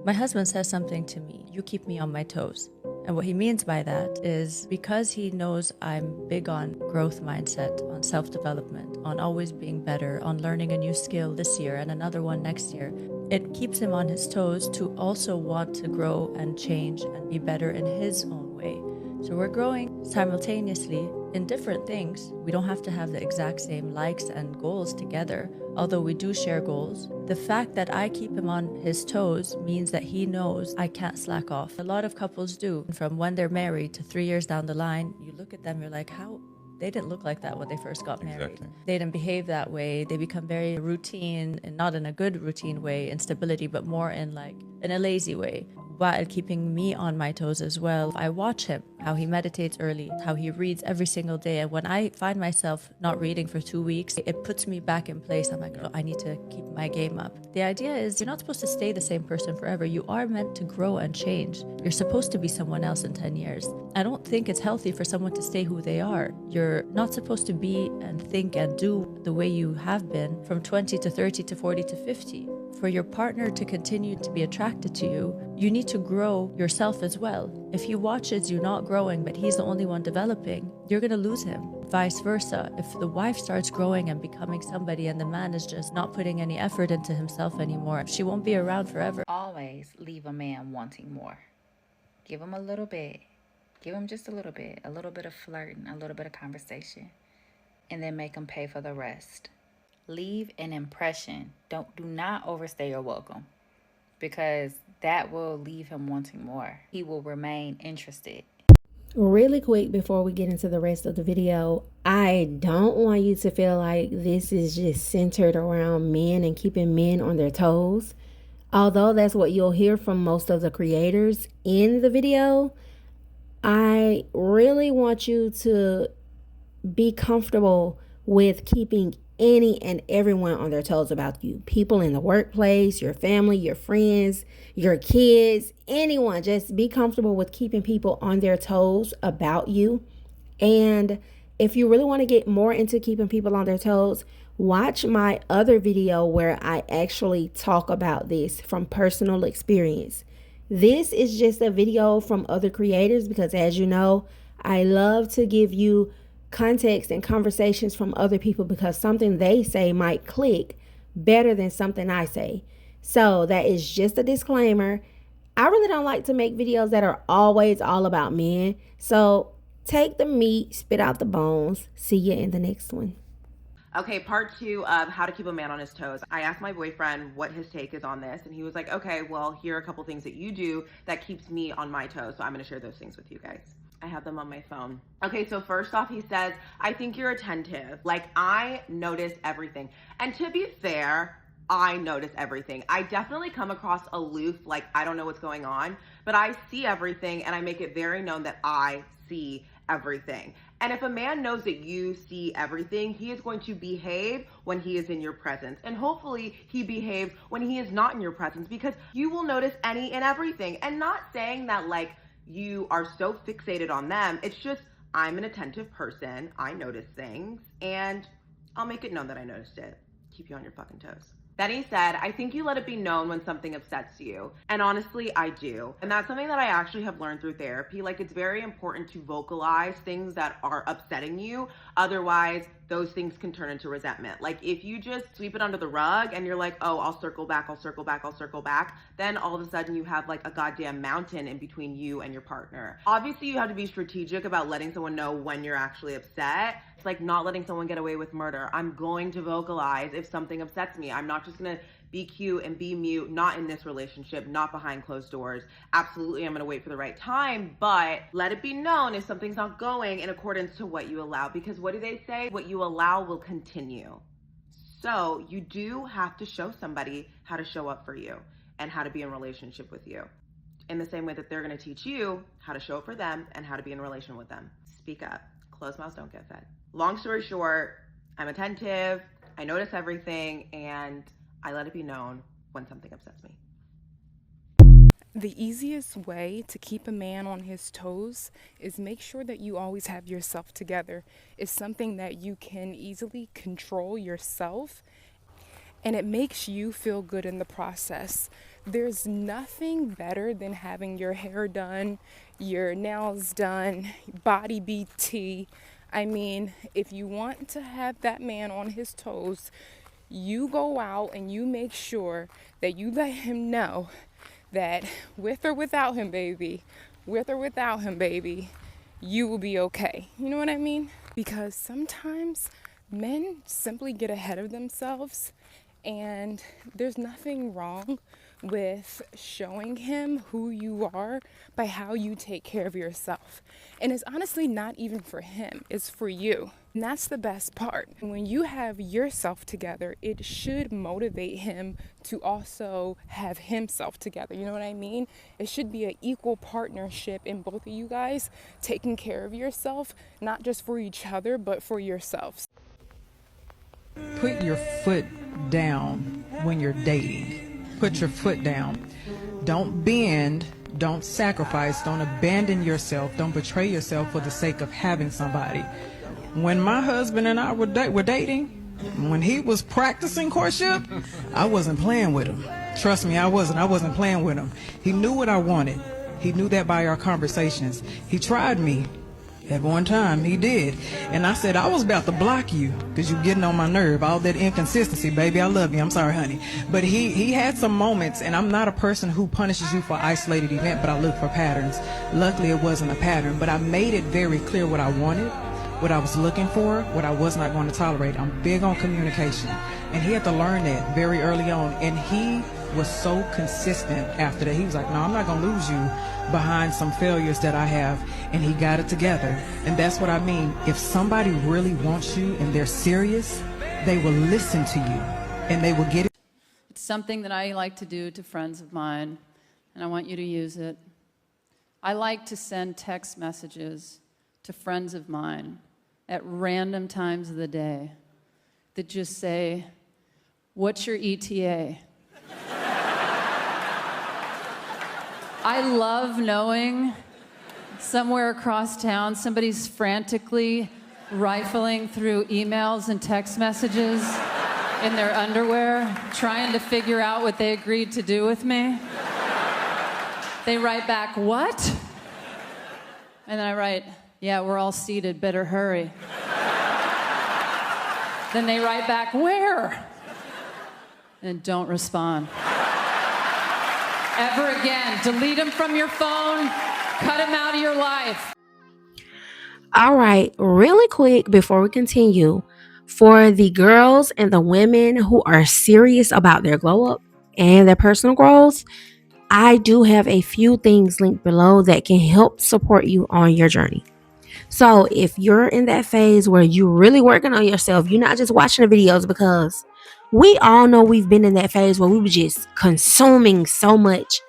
My husband says something to me, "You keep me on my toes." And what he means by that is because he knows I'm big on growth mindset, on self-development, on always being better, on learning a new skill this year and another one next year, it keeps him on his toes to also want to grow and change and be better in his own way. So we're growing simultaneously in different things. We don't have to have the exact same likes and goals together, although we do share goals. The fact that I keep him on his toes means that he knows I can't slack off. A lot of couples do. From when they're married to 3 years down the line, you look at them, you're like, how? They didn't look like that when they first got married. Exactly. They didn't behave that way. They become very routine, and not in a good routine way, instability, but more in a lazy way, while keeping me on my toes as well. I watch him, how he meditates early, how he reads every single day. And when I find myself not reading for 2 weeks, it puts me back in place. I'm like, oh, I need to keep my game up. The idea is you're not supposed to stay the same person forever. You are meant to grow and change. You're supposed to be someone else in 10 years. I don't think it's healthy for someone to stay who they are. You're not supposed to be and think and do the way you have been from 20 to 30 to 40 to 50. For your partner to continue to be attracted to you, you need to grow yourself as well. If he watches you not growing, but he's the only one developing, you're going to lose him. Vice versa. If the wife starts growing and becoming somebody and the man is just not putting any effort into himself anymore, she won't be around forever. Always leave a man wanting more. Give him a little bit. Give him just a little bit of flirting, a little bit of conversation, and then make him pay for the rest. Leave an impression. Do not overstay your welcome, because that will leave him wanting more. He will remain interested. Really quick before we get into the rest of the video, I don't want you to feel like this is just centered around men and keeping men on their toes. Although that's what you'll hear from most of the creators in the video, I really want you to be comfortable with keeping any and everyone on their toes about you. People in the workplace, your family, your friends, your kids, anyone. Just be comfortable with keeping people on their toes about you. And if you really want to get more into keeping people on their toes, watch my other video where I actually talk about this from personal experience. This is just a video from other creators because, as you know, I love to give you context and conversations from other people because something they say might click better than something I say. So that is just a disclaimer. I really don't like to make videos that are always all about men. So take the meat, spit out the bones. See you in the next one. Okay, part 2 of how to keep a man on his toes. I asked my boyfriend what his take is on this, and he was like, okay, well, here are a couple things that you do that keeps me on my toes. So I'm gonna share those things with you guys. I have them on my phone. Okay, so first off, he says, I think you're attentive. Like, I notice everything. And to be fair, I notice everything. I definitely come across aloof, like I don't know what's going on, but I see everything and I make it very known that I see everything. And if a man knows that you see everything, he is going to behave when he is in your presence. And hopefully he behaves when he is not in your presence, because you will notice any and everything. And not saying that like you are so fixated on them. It's just, I'm an attentive person. I notice things and I'll make it known that I noticed it. Keep you on your fucking toes. Then he said, I think you let it be known when something upsets you. And honestly, I do. And that's something that I actually have learned through therapy. Like, it's very important to vocalize things that are upsetting you. Otherwise, those things can turn into resentment. Like, if you just sweep it under the rug and you're like, oh, I'll circle back, then all of a sudden you have like a goddamn mountain in between you and your partner. Obviously, you have to be strategic about letting someone know when you're actually upset. It's like not letting someone get away with murder. I'm going to vocalize if something upsets me. I'm not just gonna be cute and be mute, not in this relationship, not behind closed doors. Absolutely, I'm gonna wait for the right time, but let it be known if something's not going in accordance to what you allow, because what do they say? What you allow will continue. So you do have to show somebody how to show up for you and how to be in relationship with you, in the same way that they're gonna teach you how to show up for them and how to be in relation with them. Speak up. Closed mouths don't get fed. Long story short, I'm attentive, I notice everything, and I let it be known when something upsets me. The easiest way to keep a man on his toes is make sure that you always have yourself together. It's something that you can easily control yourself, and it makes you feel good in the process. There's nothing better than having your hair done, your nails done, body BT. I mean, if you want to have that man on his toes, you go out and you make sure that you let him know that with or without him, baby, you will be okay. You know what I mean? Because sometimes men simply get ahead of themselves, and there's nothing wrong with showing him who you are by how you take care of yourself. And it's honestly not even for him, it's for you. And that's the best part. When you have yourself together, it should motivate him to also have himself together. You know what I mean? It should be an equal partnership in both of you guys taking care of yourself, not just for each other, but for yourselves. Put your foot down when you're dating. Put your foot down. Don't bend, don't sacrifice, don't abandon yourself, don't betray yourself for the sake of having somebody. When my husband and I were dating, when he was practicing courtship, I wasn't playing with him. Trust me, I wasn't playing with him. He knew what I wanted. He knew that by our conversations. He tried me. At one time, he did. And I said, I was about to block you because you're getting on my nerve. All that inconsistency, baby, I love you. I'm sorry, honey. But he had some moments, and I'm not a person who punishes you for isolated event, but I look for patterns. Luckily, it wasn't a pattern, but I made it very clear what I wanted, what I was looking for, what I was not going to tolerate. I'm big on communication. And he had to learn that very early on. And he was so consistent after that. He was like, no, I'm not going to lose you behind some failures that I have. And he got it together. And that's what I mean. If somebody really wants you and they're serious, they will listen to you and they will get it. It's something that I like to do to friends of mine, and I want you to use it. I like to send text messages to friends of mine at random times of the day that just say, what's your ETA? I love knowing somewhere across town somebody's frantically rifling through emails and text messages in their underwear, trying to figure out what they agreed to do with me. They write back, what? And then I write, yeah, we're all seated, better hurry. Then they write back, where? And don't respond. Ever again. Delete them from your phone. Cut them out of your life. All right, really quick before we continue, for the girls and the women who are serious about their glow up and their personal growth, I do have a few things linked below that can help support you on your journey. So if you're in that phase where you're really working on yourself, you're not just watching the videos, because we all know we've been in that phase where we were just consuming so much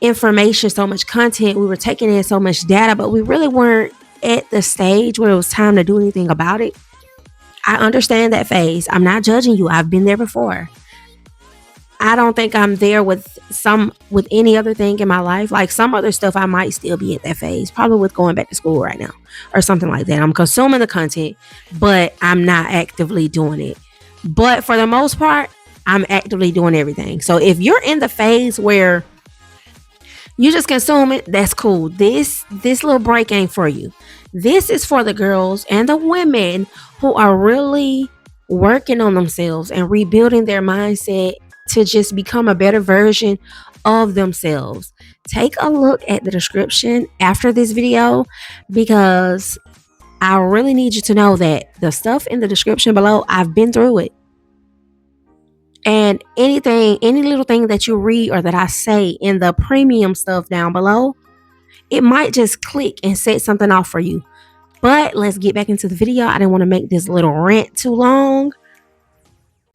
information, so much content. We were taking in so much data, but we really weren't at the stage where it was time to do anything about it. I understand that phase. I'm not judging you. I've been there before. I don't think I'm there with any other thing in my life. Like some other stuff, I might still be at that phase, probably with going back to school right now or something like that. I'm consuming the content, but I'm not actively doing it. But for the most part, I'm actively doing everything. So if you're in the phase where you just consume it, that's cool. This little break ain't for you. This is for the girls and the women who are really working on themselves and rebuilding their mindset to just become a better version of themselves. Take a look at the description after this video, because I really need you to know that the stuff in the description below, I've been through it. And any little thing that you read or that I say in the premium stuff down below, it might just click and set something off for you. But let's get back into the video. I didn't want to make this little rant too long.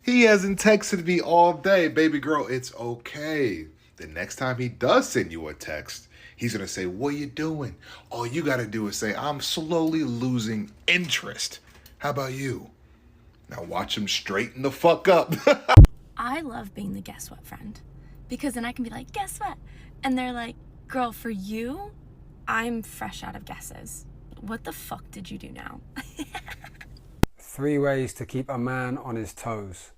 He hasn't texted me all day. Baby girl, it's okay. The next time he does send you a text, he's going to say, what are you doing? All you got to do is say, I'm slowly losing interest. How about you? Now watch him straighten the fuck up. I love being the guess what friend, because then I can be like, guess what? And they're like, girl, for you, I'm fresh out of guesses. What the fuck did you do now? 3 ways to keep a man on his toes.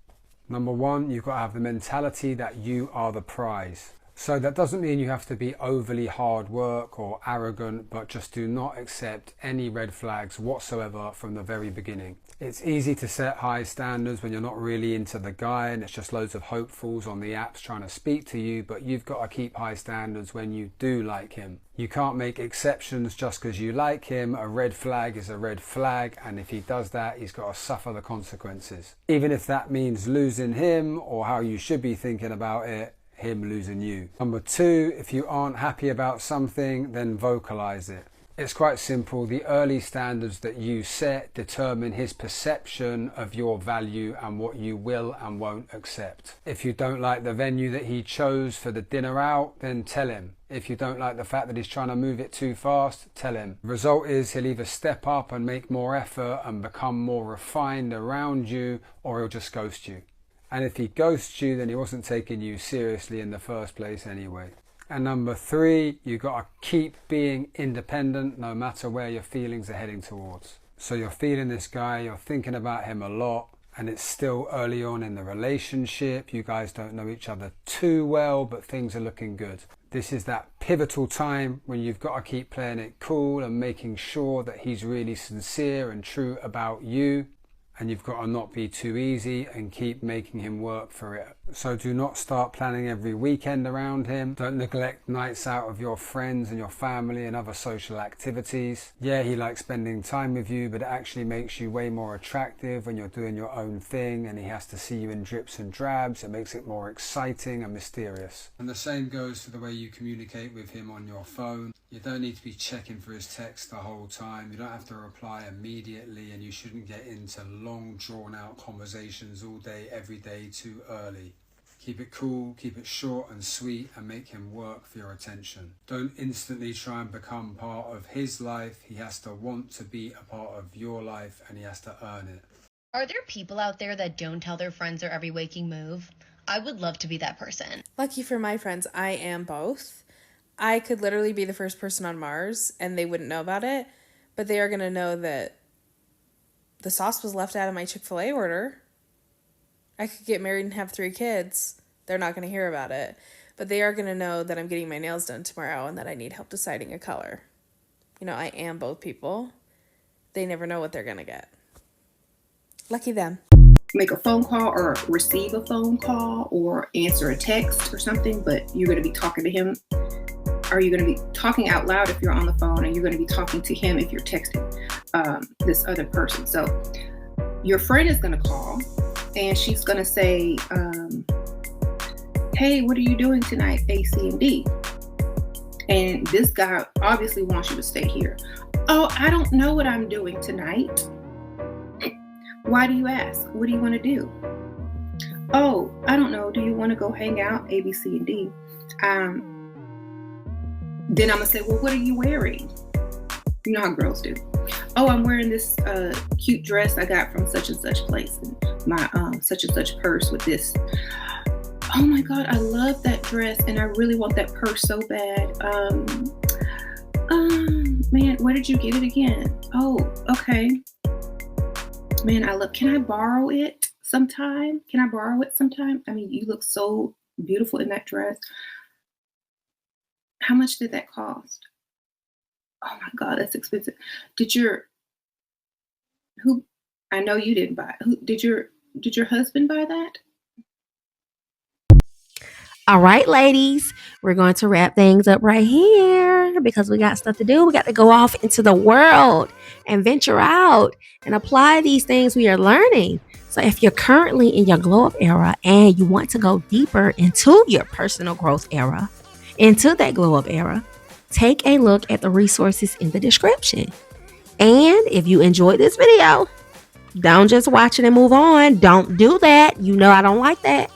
Number one, you've got to have the mentality that you are the prize. So that doesn't mean you have to be overly hard work or arrogant, but just do not accept any red flags whatsoever from the very beginning. It's easy to set high standards when you're not really into the guy and it's just loads of hopefuls on the apps trying to speak to you, but you've got to keep high standards when you do like him. You can't make exceptions just because you like him. A red flag is a red flag, and if he does that, he's got to suffer the consequences. Even if that means losing him, or how you should be thinking about it, him losing you. Number two, if you aren't happy about something, then vocalize it. It's quite simple. The early standards that you set determine his perception of your value and what you will and won't accept. If you don't like the venue that he chose for the dinner out, then tell him. If you don't like the fact that he's trying to move it too fast, tell him. The result is he'll either step up and make more effort and become more refined around you, or he'll just ghost you. And if he ghosts you, then he wasn't taking you seriously in the first place anyway. And number three, you got to keep being independent no matter where your feelings are heading towards. So you're feeling this guy, you're thinking about him a lot, and it's still early on in the relationship. You guys don't know each other too well, but things are looking good. This is that pivotal time when you've got to keep playing it cool and making sure that he's really sincere and true about you. And you've got to not be too easy and keep making him work for it. So do not start planning every weekend around him. Don't neglect nights out with your friends and your family and other social activities. Yeah, he likes spending time with you, but it actually makes you way more attractive when you're doing your own thing and he has to see you in drips and drabs. It makes it more exciting and mysterious. And the same goes for the way you communicate with him on your phone. You don't need to be checking for his text the whole time. You don't have to reply immediately, and you shouldn't get into long drawn out conversations all day, every day too early. Keep it cool, keep it short and sweet, and make him work for your attention. Don't instantly try and become part of his life. He has to want to be a part of your life, and he has to earn it. Are there people out there that don't tell their friends their every waking move? I would love to be that person. Lucky for my friends, I am both. I could literally be the first person on Mars and they wouldn't know about it, but they are going to know that the sauce was left out of my Chick-fil-A order. I could get married and have 3 kids. They're not going to hear about it, but they are going to know that I'm getting my nails done tomorrow and that I need help deciding a color. You know, I am both people. They never know what they're going to get. Lucky them. Make a phone call or receive a phone call or answer a text or something, but you're going to be talking to him. Are you going to be talking out loud if you're on the phone, and you're going to be talking to him if you're texting this other person? So your friend is going to call and she's going to say, hey, what are you doing tonight, A, C, and D? And this guy obviously wants you to stay here. Oh, I don't know what I'm doing tonight. Why do you ask? What do you want to do? Oh, I don't know. Do you want to go hang out? A, B, C, and D. Then I'm going to say, well, what are you wearing? You know how girls do. Oh, I'm wearing this cute dress I got from such and such place, and my such and such purse with this. Oh my God, I love that dress and I really want that purse so bad. Man, where did you get it again? Oh, okay. Man, can I borrow it sometime? Can I borrow it sometime? I mean, you look so beautiful in that dress. How much did that cost? Oh my God, that's expensive. I know you didn't buy it. Did your husband buy that? All right, ladies, we're going to wrap things up right here because we got stuff to do. We got to go off into the world and venture out and apply these things we are learning. So if you're currently in your glow up era and you want to go deeper into your personal growth era, into that glow up era, take a look at the resources in the description. And if you enjoyed this video, don't just watch it and move on. Don't do that. You know I don't like that.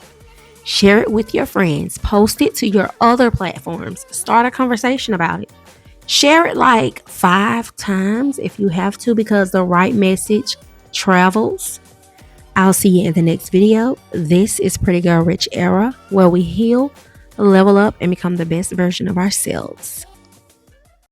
Share it with your friends. Post it to your other platforms. Start a conversation about it. Share it like 5 times if you have to, because the right message travels. I'll see you in the next video. This is Pretty Girl Rich Era, where we heal, level up, and become the best version of ourselves.